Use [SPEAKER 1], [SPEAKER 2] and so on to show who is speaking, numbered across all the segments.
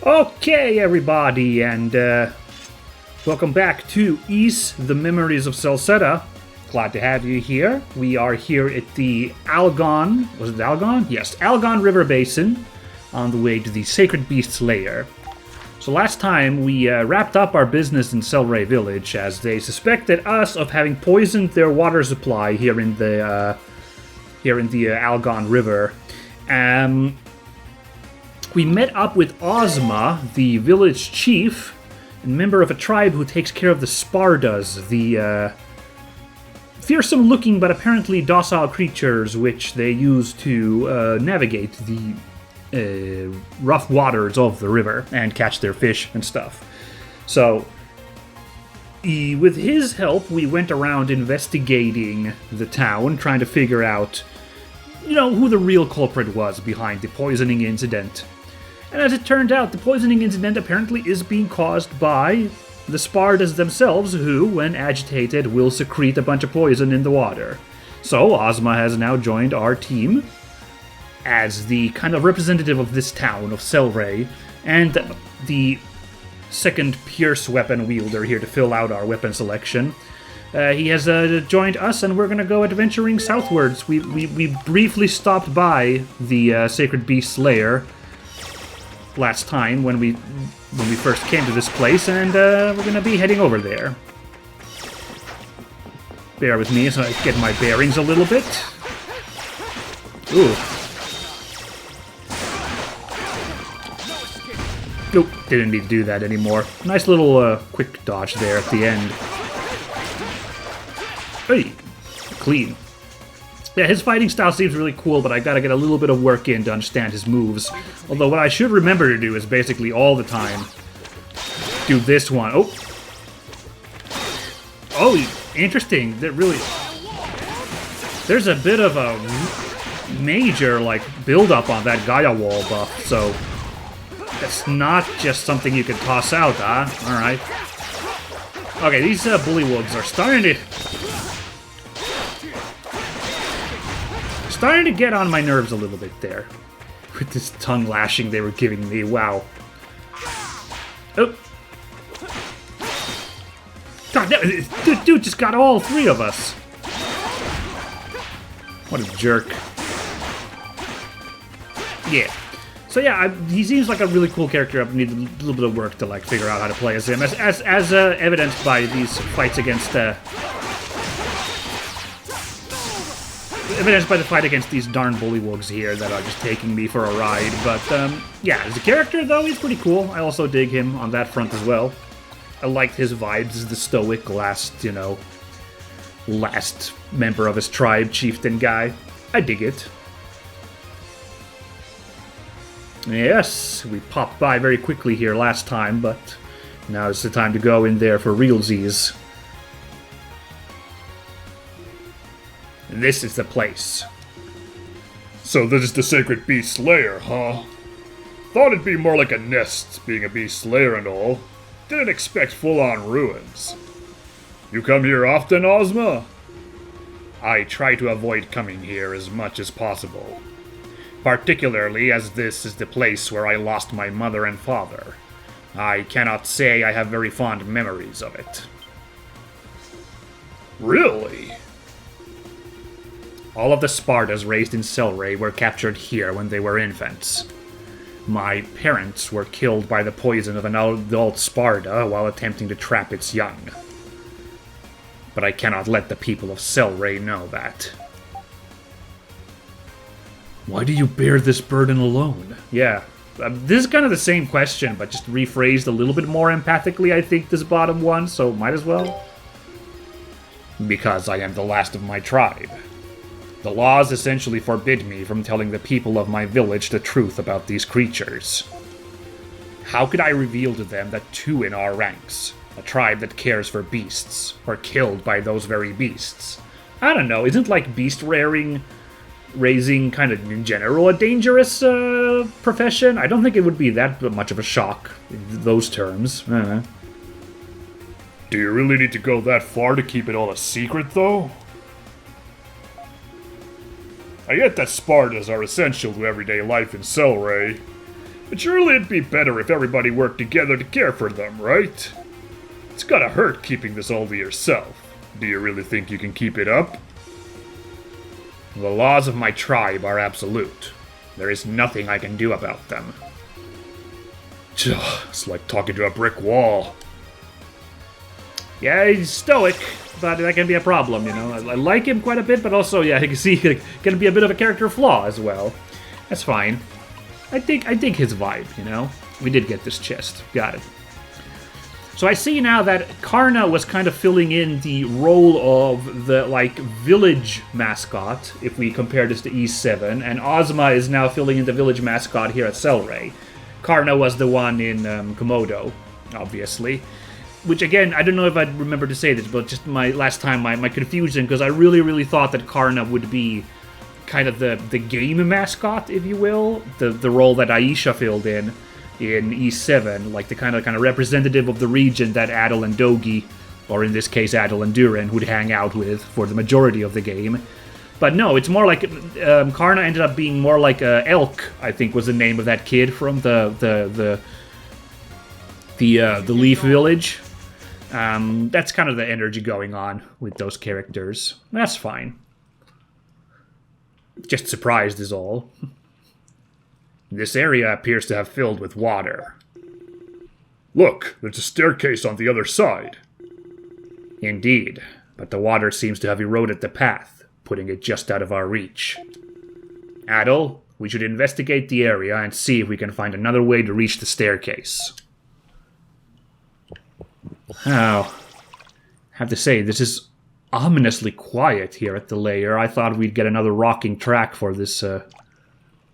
[SPEAKER 1] Okay, everybody, and welcome back to East, the Memories of Celceta. Glad to have you here. We are here at the Algon, was it Algon? Yes, Algon River Basin, on the way to the Sacred Beasts Lair. So last time we wrapped up our business in Selray Village, as they suspected us of having poisoned their water supply here in the Algon River. We met up with Ozma, the village chief, and member of a tribe who takes care of the Spardas, the fearsome-looking but apparently docile creatures which they use to navigate the rough waters of the river and catch their fish and stuff. So, with his help, we went around investigating the town, trying to figure out, who the real culprit was behind the poisoning incident. And as it turned out, the poisoning incident apparently is being caused by the Spardas themselves, who, when agitated, will secrete a bunch of poison in the water. So, Ozma has now joined our team as the kind of representative of this town of Selray, and the second Pierce weapon wielder here to fill out our weapon selection. He has joined us, and we're going to go adventuring southwards. We briefly stopped by the Sacred Beasts Lair last time when we first came to this place, and we're going to be heading over there. Bear with me as I get my bearings a little bit. Ooh. Nope, didn't need to do that anymore. Nice little quick dodge there at the end. Hey, clean. Yeah, his fighting style seems really cool, but I gotta get a little bit of work in to understand his moves. Although what I should remember to do is basically all the time do this one. Oh, interesting. That really, there's a bit of a major build up on that Gaia wall buff, so it's not just something you can toss out, huh? All right. Okay, these bullywugs are starting to get on my nerves a little bit there. With this tongue lashing they were giving me, wow. Oh. God, dude just got all three of us. What a jerk. Yeah. So yeah, he seems like a really cool character. I need a little bit of work to figure out how to play as him, as evidenced by these fights against evidenced by the fight against these darn bullywugs here that are just taking me for a ride. But, yeah, as a character, though, he's pretty cool. I also dig him on that front as well. I liked his vibes as the stoic last member of his tribe, chieftain guy. I dig it. Yes, we popped by very quickly here last time, but now it's the time to go in there for realsies. This is the place.
[SPEAKER 2] So this is the Sacred Beasts Lair, huh? Thought it'd be more like a nest, being a beast lair and all. Didn't expect full-on ruins. You come here often, Ozma?
[SPEAKER 1] I try to avoid coming here as much as possible. Particularly as this is the place where I lost my mother and father. I cannot say I have very fond memories of it.
[SPEAKER 2] Really?
[SPEAKER 1] All of the Spardas raised in Selray were captured here when they were infants. My parents were killed by the poison of an adult Sparda while attempting to trap its young. But I cannot let the people of Selray know that.
[SPEAKER 2] Why do you bear this burden alone?
[SPEAKER 1] Yeah, this is kind of the same question, but just rephrased a little bit more empathically, I think, this bottom one, so might as well. Because I am the last of my tribe. The laws essentially forbid me from telling the people of my village the truth about these creatures. How could I reveal to them that two in our ranks, a tribe that cares for beasts, were killed by those very beasts? I don't know, isn't beast raising kind of in general a dangerous profession? I don't think it would be that much of a shock in those terms.
[SPEAKER 2] Do you really need to go that far to keep it all a secret, though? I get that Spardas are essential to everyday life in Selray, But surely it'd be better if everybody worked together to care for them, right? It's gotta hurt keeping this all to yourself. Do you really think you can keep it up?
[SPEAKER 1] The laws of my tribe are absolute. There is nothing I can do about them.
[SPEAKER 2] It's like talking to a brick wall.
[SPEAKER 1] Yeah, he's stoic, but that can be a problem, you know. I like him quite a bit, but also, yeah, you can see it can be a bit of a character flaw as well. That's fine. I dig his vibe, you know. We did get this chest. Got it. So I see now that Karna was kind of filling in the role of the, like, village mascot, if we compare this to E7, and Ozma is now filling in the village mascot here at Selray. Karna was the one in Komodo, obviously. Which, again, I don't know if I'd remember to say this, but just my confusion, because I really thought that Karna would be kind of the game mascot, if you will, the role that Aisha filled in E7, like the kind of representative of the region that Adel and Dogi, or in this case Adel and Durin, would hang out with for the majority of the game. But no, it's more like Karna ended up being more like Elk, I think was the name of that kid from the Leaf Village. That's kind of the energy going on with those characters. That's fine. Just surprised is all. This area appears to have filled with water.
[SPEAKER 2] Look, there's a staircase on the other side.
[SPEAKER 1] Indeed, but the water seems to have eroded the path, putting it just out of our reach. Adel, we should investigate the area and see if we can find another way to reach the staircase. Now, I have to say, this is ominously quiet here at the lair. I thought we'd get another rocking track for this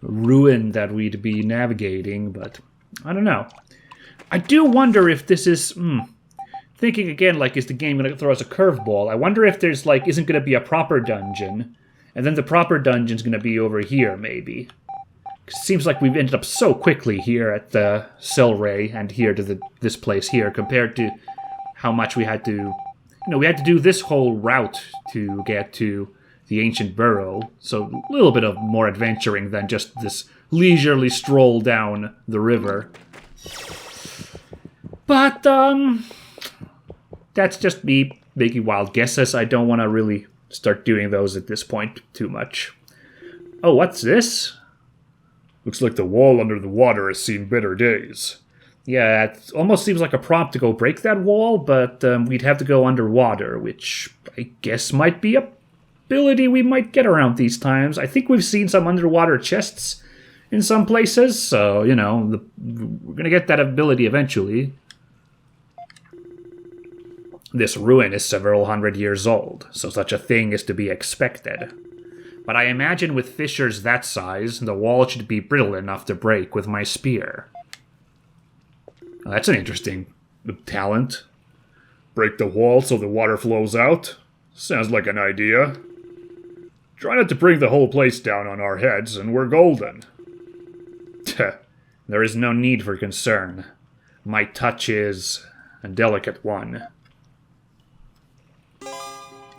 [SPEAKER 1] ruin that we'd be navigating, but I don't know. I do wonder if this is... thinking again, like, is the game going to throw us a curveball? I wonder if there's, like, isn't going to be a proper dungeon, and then the proper dungeon's going to be over here, maybe. It seems like we've ended up so quickly here at the Selray and here to this place here, compared to how much we had to... You know, we had to do this whole route to get to the ancient burrow, so a little bit of more adventuring than just this leisurely stroll down the river. But, that's just me making wild guesses. I don't want to really start doing those at this point too much. Oh, what's this?
[SPEAKER 2] Looks like the wall under the water has seen better days.
[SPEAKER 1] Yeah, it almost seems like a prompt to go break that wall, but we'd have to go underwater, which I guess might be a ability we might get around these times. I think we've seen some underwater chests in some places, so, you know, we're going to get that ability eventually. This ruin is several hundred years old, so such a thing is to be expected. But I imagine with fissures that size, the wall should be brittle enough to break with my spear. Well, that's an interesting talent.
[SPEAKER 2] Break the wall so the water flows out? Sounds like an idea. Try not to bring the whole place down on our heads, and we're golden.
[SPEAKER 1] There is no need for concern. My touch is a delicate one.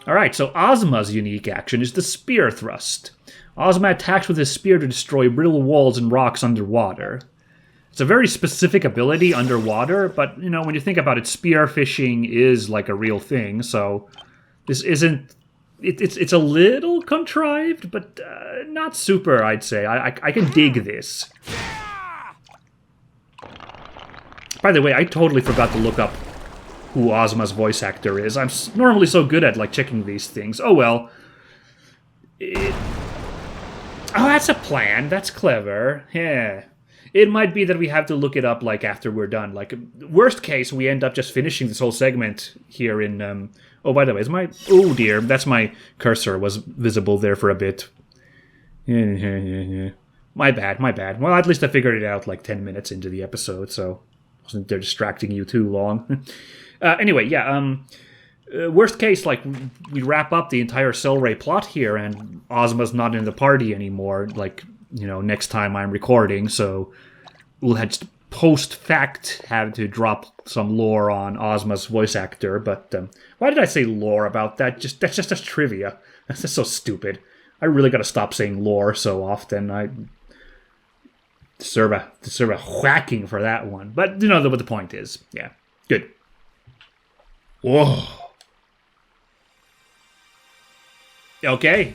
[SPEAKER 1] Alright, so Ozma's unique action is the spear thrust. Ozma attacks with his spear to destroy brittle walls and rocks underwater. It's a very specific ability underwater, but, you know, when you think about it, spear fishing is like a real thing, so this isn't... It's a little contrived, but not super, I'd say. I can dig this. By the way, I totally forgot to look up who Ozma's voice actor is. I'm normally so good at, like, checking these things. Oh, well. Oh, that's a plan. That's clever. Yeah. It might be that we have to look it up, like, after we're done. Like, worst case, we end up just finishing this whole segment here in... Oh, by the way, is my... Oh, dear. That's my cursor was visible there for a bit. My bad. Well, at least I figured it out, like, 10 minutes into the episode, so... Wasn't there distracting you too long. Anyway, yeah, worst case, like, we wrap up the entire Selray plot here, and Ozma's not in the party anymore, like, you know, next time I'm recording, so we'll just post-fact have to drop some lore on Ozma's voice actor, but why did I say lore about that? That's just trivia. That's just so stupid. I really gotta stop saying lore so often. deserve a whacking for that one. But you know what the point is. Yeah, good.
[SPEAKER 2] Whoa.
[SPEAKER 1] Okay.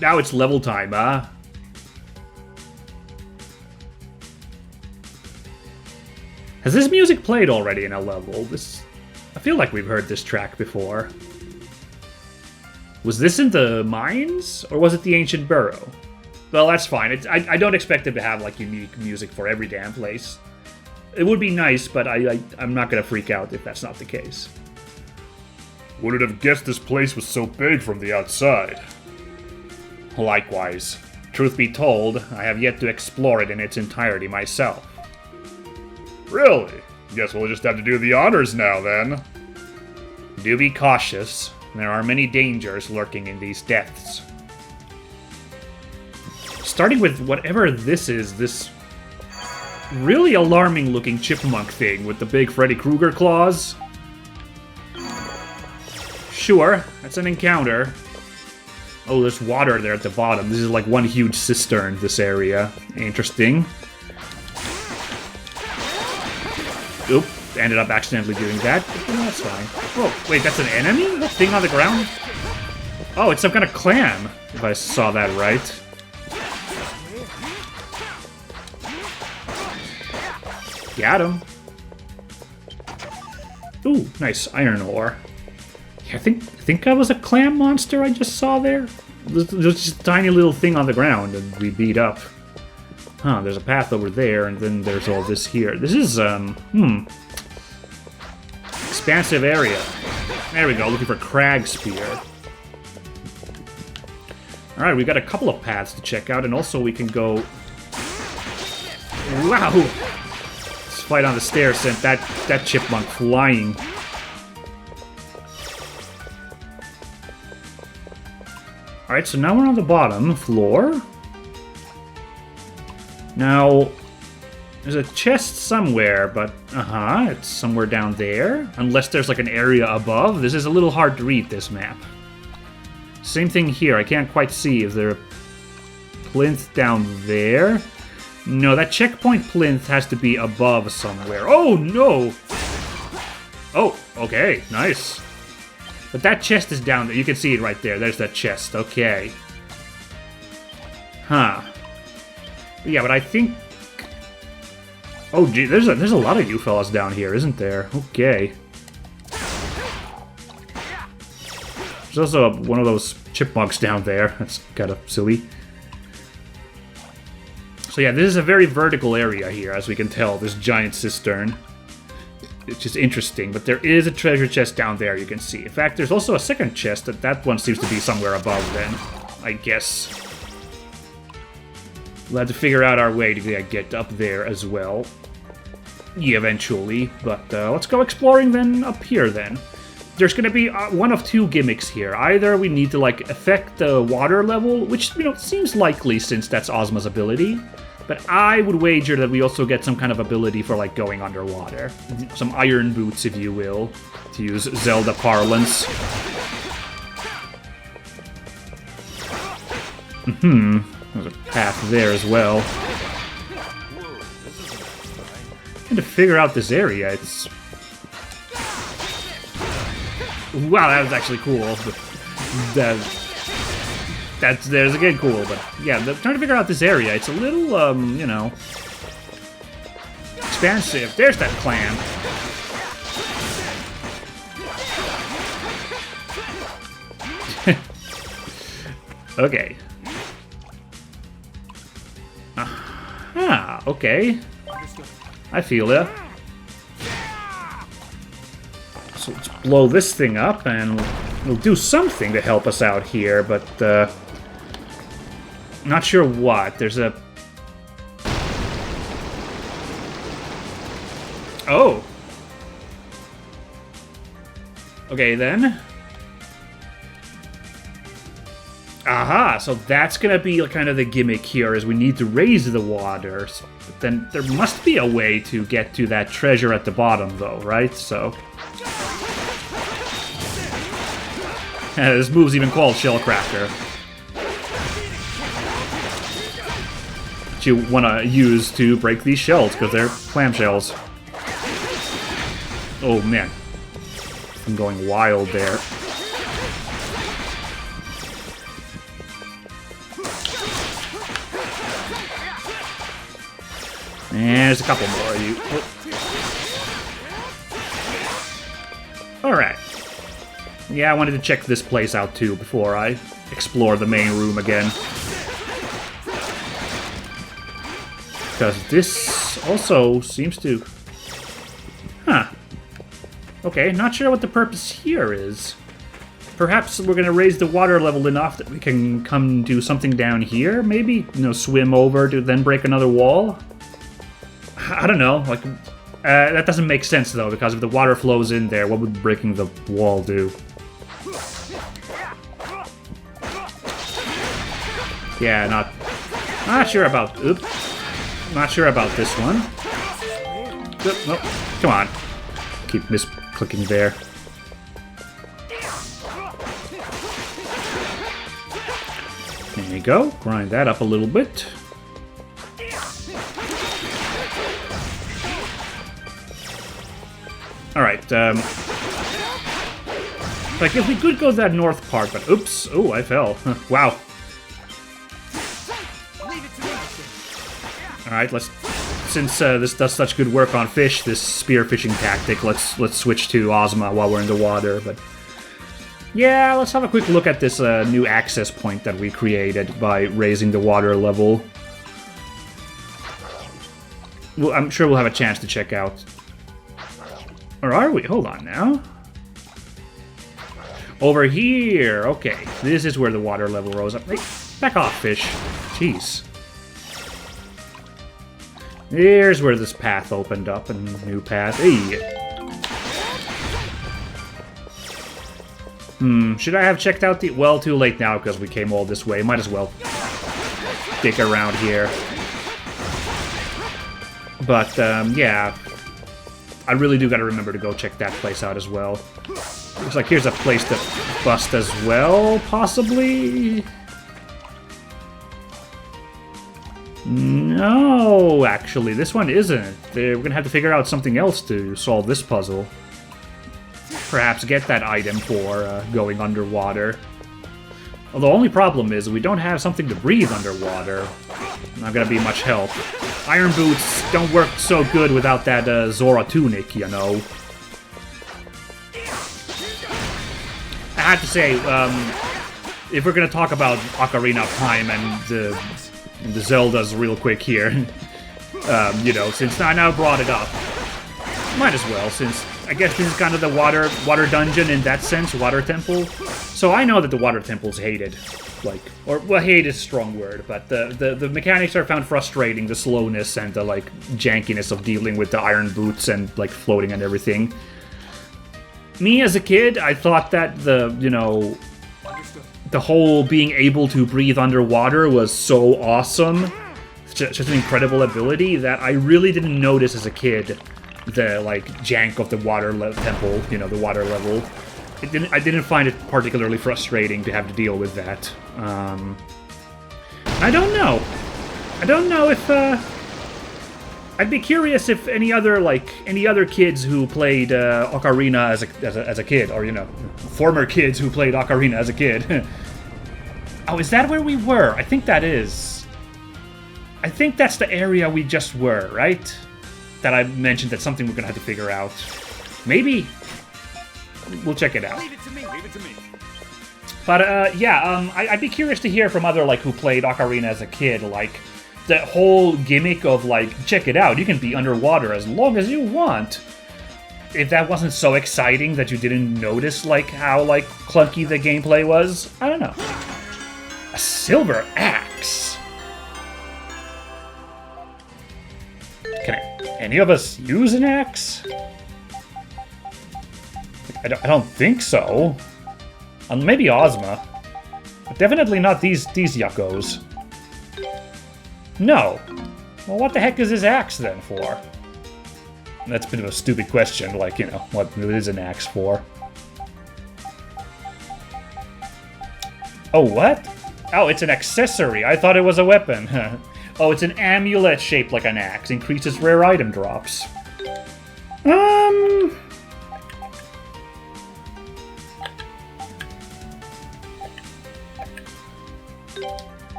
[SPEAKER 1] Now it's level time, huh? Has this music played already in a level? I feel like we've heard this track before. Was this in the mines, or was it the ancient burrow? Well, that's fine. I don't expect it to have like unique music for every damn place. It would be nice, but I'm not gonna freak out if that's not the case.
[SPEAKER 2] Wouldn't have guessed this place was so big from the outside.
[SPEAKER 1] Likewise. Truth be told, I have yet to explore it in its entirety myself.
[SPEAKER 2] Really? Guess we'll just have to do the honors now, then.
[SPEAKER 1] Do be cautious. There are many dangers lurking in these depths. Starting with whatever this is, this really alarming looking chipmunk thing with the big Freddy Krueger claws. Sure, that's an encounter. Oh, there's water there at the bottom. This is like one huge cistern, this area. Interesting. Oop, ended up accidentally doing that. But that's fine. Oh, wait, that's an enemy? That thing on the ground? Oh, it's some kind of clam, if I saw that right. Got him. Ooh, nice iron ore. Yeah, I think that was a clam monster I just saw there. There's just a tiny little thing on the ground and we beat up. Huh, there's a path over there, and then there's all this here. This is, expansive area. There we go, looking for crag spear. Alright, we got a couple of paths to check out, and also we can go... Wow! This fight on the stairs sent that chipmunk flying. Alright, so now we're on the bottom floor. Now, there's a chest somewhere, but it's somewhere down there. Unless there's like an area above. This is a little hard to read, this map. Same thing here. I can't quite see. Is there a plinth down there? No, that checkpoint plinth has to be above somewhere. Oh, no! Oh, okay. Nice. But that chest is down there. You can see it right there. There's that chest. Okay. Huh. Yeah, but I think... Oh, gee, there's a lot of you fellas down here, isn't there? Okay. There's also one of those chipmunks down there. That's kind of silly. So yeah, this is a very vertical area here, as we can tell. This giant cistern. It's just interesting, but there is a treasure chest down there, you can see. In fact, there's also a second chest. That one seems to be somewhere above then, I guess. We'll have to figure out our way to get up there as well. Yeah, eventually. But let's go exploring then up here then. There's going to be one of two gimmicks here. Either we need to like affect the water level, which, you know, seems likely since that's Ozma's ability. But I would wager that we also get some kind of ability for like going underwater. Some iron boots, if you will, to use Zelda parlance. There's a path there as well. And to figure out this area, it's... Wow, that was actually cool. There's again cool, but yeah, trying to figure out this area, it's a little, you know... expansive. There's that clam. Okay. Okay. I feel it. So let's blow this thing up, and we'll do something to help us out here, but, not sure what. There's a... Oh! Okay, then. Aha! So that's gonna be kind of the gimmick here, is we need to raise the water. But then there must be a way to get to that treasure at the bottom, though, right? So... this move's even called Shellcracker. that you want to use to break these shells, because they're clamshells. Oh man, I'm going wild there. And there's a couple more of you. Oh. Alright. Yeah, I wanted to check this place out too before I explore the main room again. Because this also seems to... Huh. Okay, not sure what the purpose here is. Perhaps we're going to raise the water level enough that we can come do something down here, maybe? You know, swim over to then break another wall? I don't know, like... that doesn't make sense, though, because if the water flows in there, what would breaking the wall do? Yeah, not sure about... Oops. Not sure about this one. No, come on. Keep misclicking there. There you go. Grind that up a little bit. Alright, like, if we could go that north part, but oops. Oh, I fell. Wow. Alright, let's... Since this does such good work on fish, this spear fishing tactic, let's switch to Ozma while we're in the water, but... Yeah, let's have a quick look at this new access point that we created by raising the water level. Well, I'm sure we'll have a chance to check out. Or are we? Hold on now. Over here! Okay, this is where the water level rose up. Hey, back off, fish. Jeez. Here's where this path opened up, a new path. Hey! Should I have checked out the... Well, too late now because we came all this way. Might as well dig around here. But, yeah. I really do gotta remember to go check that place out as well. Looks like here's a place to bust as well, possibly? No, actually, this one isn't. We're gonna have to figure out something else to solve this puzzle. Perhaps get that item for going underwater. Well, the only problem is we don't have something to breathe underwater. Not gonna be much help. Iron boots don't work so good without that Zora tunic, you know. I have to say, if we're gonna talk about Ocarina of Time and the Zeldas real quick here, you know, since I now brought it up, might as well, since I guess this is kind of the water dungeon in that sense, water temple. So I know that the water temple's hated, like, or, well, hate is a strong word, but the mechanics are found frustrating, the slowness and the, like, jankiness of dealing with the iron boots and, like, floating and everything. Me, as a kid, I thought that you know, the whole being able to breathe underwater was so awesome, such an incredible ability, that I really didn't notice as a kid the, like, jank of the water temple, you know, the water level. I didn't find it particularly frustrating to have to deal with that. I don't know. I don't know if, I'd be curious if any other kids who played Ocarina as a kid, or, you know, former kids who played Ocarina as a kid. Oh, is that where we were? I think that is. I think that's the area we just were, right? That I mentioned that's something we're gonna have to figure out. Maybe. We'll check it out.
[SPEAKER 3] Leave it to me. Leave it to me.
[SPEAKER 1] But, yeah, I'd be curious to hear from other, like, who played Ocarina as a kid, like, the whole gimmick of, like, check it out, you can be underwater as long as you want. If that wasn't so exciting that you didn't notice, like, how, like, clunky the gameplay was, I don't know. A silver axe? Can any of us use an axe? I don't think so. Maybe Ozma. But definitely not these yuckos. No. Well, what the heck is his axe then for? That's a bit of a stupid question, like, you know, what is an axe for? Oh, what? Oh, it's an accessory. I thought it was a weapon. Oh, it's an amulet shaped like an axe. Increases rare item drops.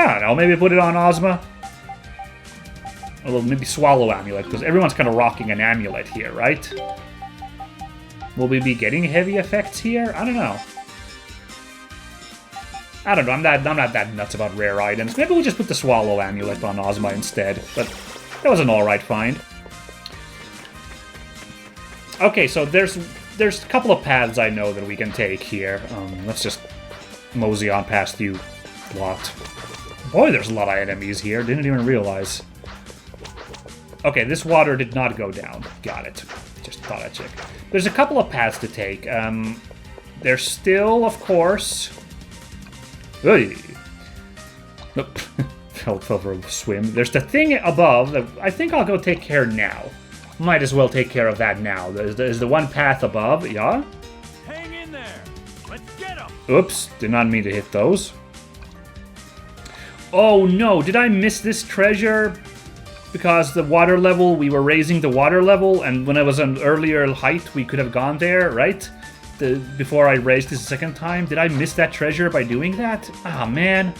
[SPEAKER 1] I don't know, maybe put it on Ozma? Although maybe Swallow Amulet, because everyone's kind of rocking an amulet here, right? Will we be getting heavy effects here? I don't know. I don't know, I'm not that nuts about rare items. Maybe we'll just put the Swallow Amulet on Ozma instead, but that was an alright find. Okay, so there's a couple of paths I know that we can take here. Let's just mosey on past you lot. Boy, there's a lot of enemies here. Didn't even realize. Okay, this water did not go down. Got it. Just thought I'd check. There's a couple of paths to take. There's still, of course... Hey. Nope. fell for a swim. There's the thing above that I think I'll go take care now. Might as well take care of that now. There's the one path above, yeah?
[SPEAKER 3] Hang in there. Let's get them.
[SPEAKER 1] Oops, did not mean to hit those. Oh no, did I miss this treasure? Because the water level, we were raising the water level, and when it was an earlier height, we could have gone there, right? Before I raised this a second time. Did I miss that treasure by doing that? Ah, man.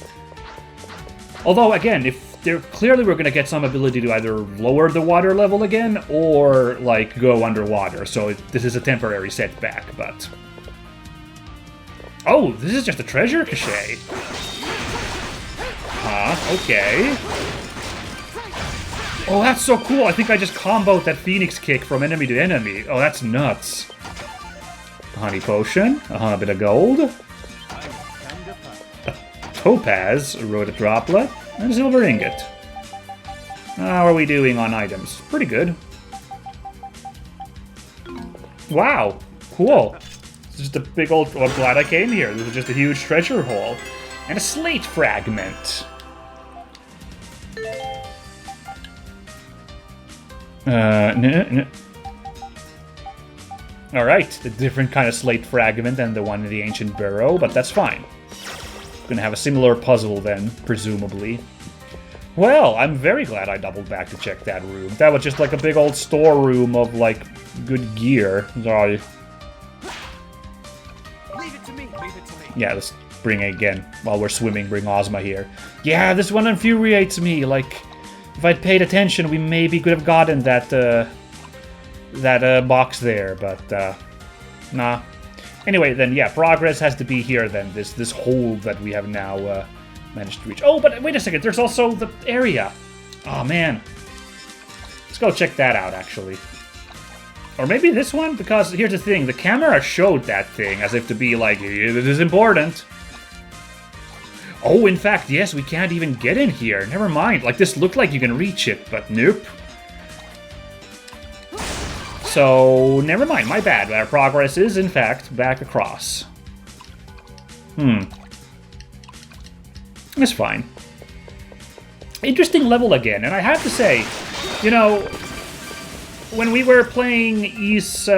[SPEAKER 1] Although, again, if there clearly we're going to get some ability to either lower the water level again, or, like, go underwater. So this is a temporary setback, but... Oh, this is just a treasure cache. Okay. Oh, that's so cool. I think I just comboed that Phoenix kick from enemy to enemy. Oh, that's nuts. A honey potion, a bit of gold, a topaz, a rhoda droplet, and a silver ingot. How are we doing on items? Pretty good. Wow, cool. This is just a big old... Well, I'm glad I came here. This is just a huge treasure haul. And a slate fragment. No. Alright, a different kind of slate fragment than the one in the ancient burrow, but that's fine. Gonna have a similar puzzle then, presumably. Well, I'm very glad I doubled back to check that room. That was just like a big old storeroom of, like, good gear. Sorry.
[SPEAKER 3] Leave it to me. Leave it to me.
[SPEAKER 1] Yeah, let's bring it again. While we're swimming, bring Ozma here. Yeah, this one infuriates me. Like, if I'd paid attention, we maybe could have gotten that, box there, but, nah. Anyway, then, yeah, progress has to be here, then. This hole that we have now, managed to reach. Oh, but wait a second, there's also the area. Oh, man. Let's go check that out, actually. Or maybe this one? Because here's the thing, the camera showed that thing as if to be like, it is important. Oh, in fact, yes, we can't even get in here. Never mind. Like, this looked like you can reach it, but nope. So, never mind. My bad. Our progress is, in fact, back across. It's fine. Interesting level again, and I have to say, you know, when we were playing Oath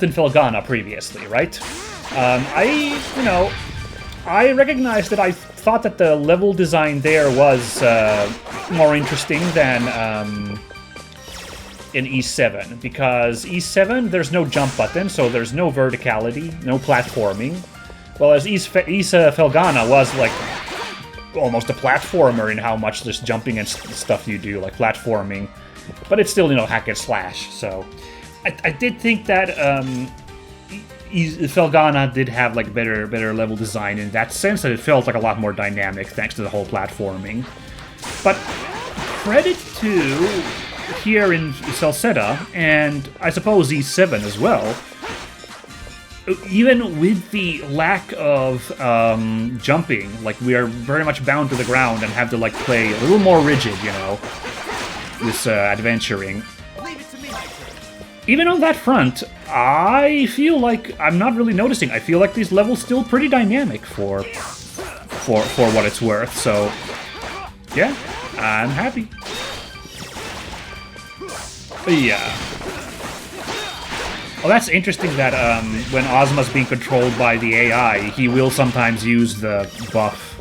[SPEAKER 1] in Felghana previously, right? I recognized that I thought that the level design there was more interesting than in E7, because E7, there's no jump button, so there's no verticality, no platforming. Well, as Felghana was, like, almost a platformer in how much just jumping and stuff you do, like platforming. But it's still, you know, hack and slash, so... I did think that Felghana did have, like, better level design in that sense, that it felt like a lot more dynamic thanks to the whole platforming. But credit to here in Celceta, and I suppose E7 as well, even with the lack of jumping, like, we are very much bound to the ground and have to, like, play a little more rigid, you know, this adventuring. Even on that front, I feel like I'm not really noticing. I feel like these levels still pretty dynamic for what it's worth, so yeah, I'm happy. Yeah. Well, that's interesting that when Ozma's being controlled by the AI, he will sometimes use the buff.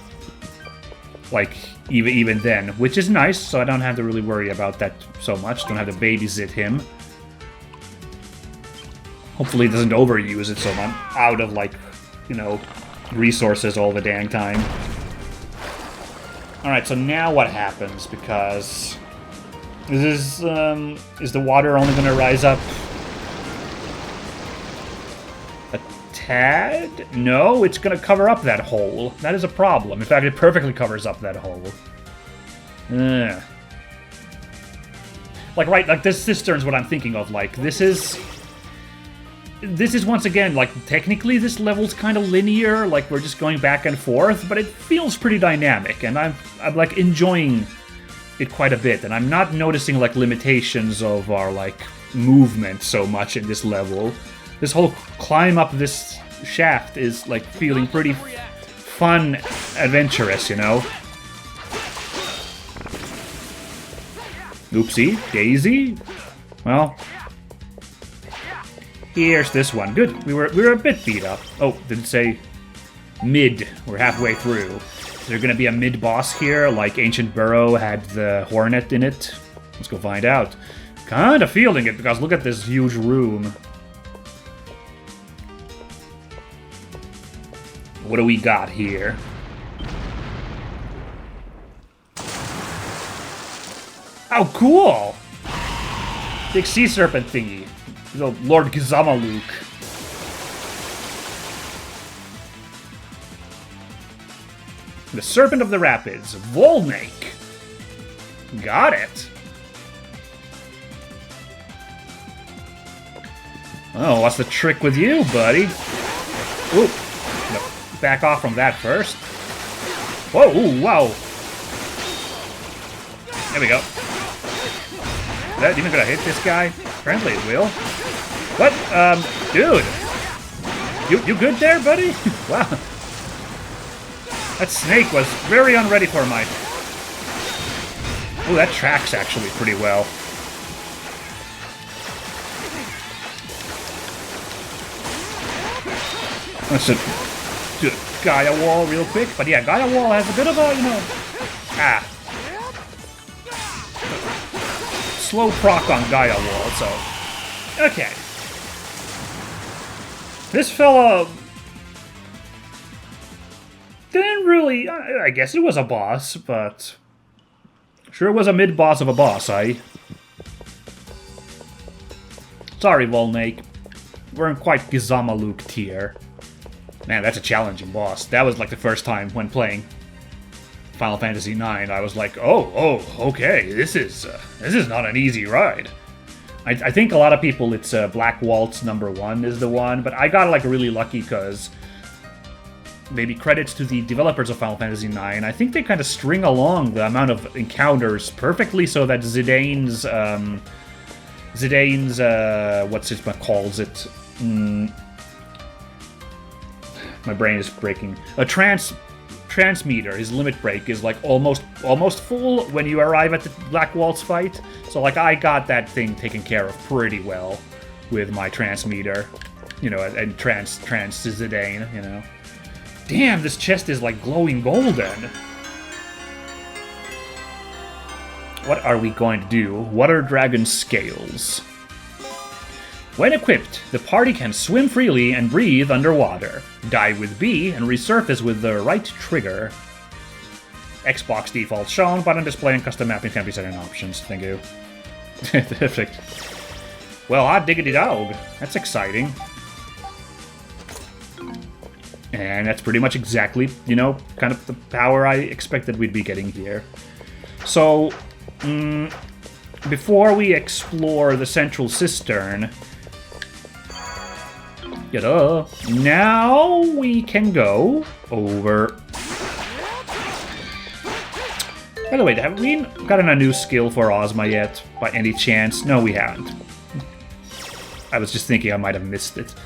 [SPEAKER 1] Like, even then, which is nice, so I don't have to really worry about that so much. Don't have to babysit him. Hopefully he doesn't overuse it so I'm out of, like, you know, resources all the dang time. Alright, so now what happens? Because... is the water only going to rise up a tad? No, it's going to cover up that hole. That is a problem. In fact, it perfectly covers up that hole. Like, right, like this cistern's what I'm thinking of. Like, this is once again, like, technically this level's kind of linear, like we're just going back and forth, but it feels pretty dynamic, and I'm like enjoying it quite a bit, and I'm not noticing like limitations of our like movement so much in this level. This whole climb up this shaft is like feeling pretty fun, adventurous, you know? Oopsie, daisy. Well, here's this one. Good. We were a bit beat up. Oh, didn't say mid. We're halfway through. Is there gonna be a mid boss here, like Ancient Burrow had the Hornet in it? Let's go find out. Kinda feeling it, because look at this huge room. What do we got here? Oh, cool! Big sea serpent thingy. The Lord Gizamaluk. The Serpent of the Rapids. Volnake. Got it. Oh, what's the trick with you, buddy? Ooh. Back off from that first. Whoa, ooh, wow. There we go. Is that even gonna hit this guy? Apparently it will. What? Dude. You good there, buddy? Wow. That snake was very unready for my... Oh, that tracks actually pretty well. Let's just do a Gaia Wall real quick. But yeah, Gaia Wall has a bit of a, you know... slow proc on Gaia Wall, so... Okay. This fella... didn't really... I guess it was a boss, but... sure was a mid-boss of a boss, eh? Sorry, Volnake. We're in quite Gizamaluk tier. Man, that's a challenging boss. That was like the first time when playing Final Fantasy IX, I was like, oh, okay, this is not an easy ride. I think a lot of people, it's Black Waltz #1 is the one, but I got like really lucky because maybe credits to the developers of Final Fantasy IX. I think they kind of string along the amount of encounters perfectly so that Zidane's what's it calls it? My brain is breaking. A transmeter, his limit break is like almost full when you arrive at the Black Waltz fight. So like I got that thing taken care of pretty well with my transmeter, you know, and trans Zidane, you know. Damn, this chest is like glowing golden. What are we going to do? Water Dragon Scales. When equipped, the party can swim freely and breathe underwater, dive with B, and resurface with the right trigger. Xbox default shown, but on display and custom mapping can be set in options. Thank you. Perfect. Well, hot diggity dog. That's exciting. And that's pretty much exactly, you know, kind of the power I expected we'd be getting here. So, before we explore the central cistern, now we can go over... By the way, have we gotten a new skill for Ozma yet, by any chance? No, we haven't. I was just thinking I might have missed it.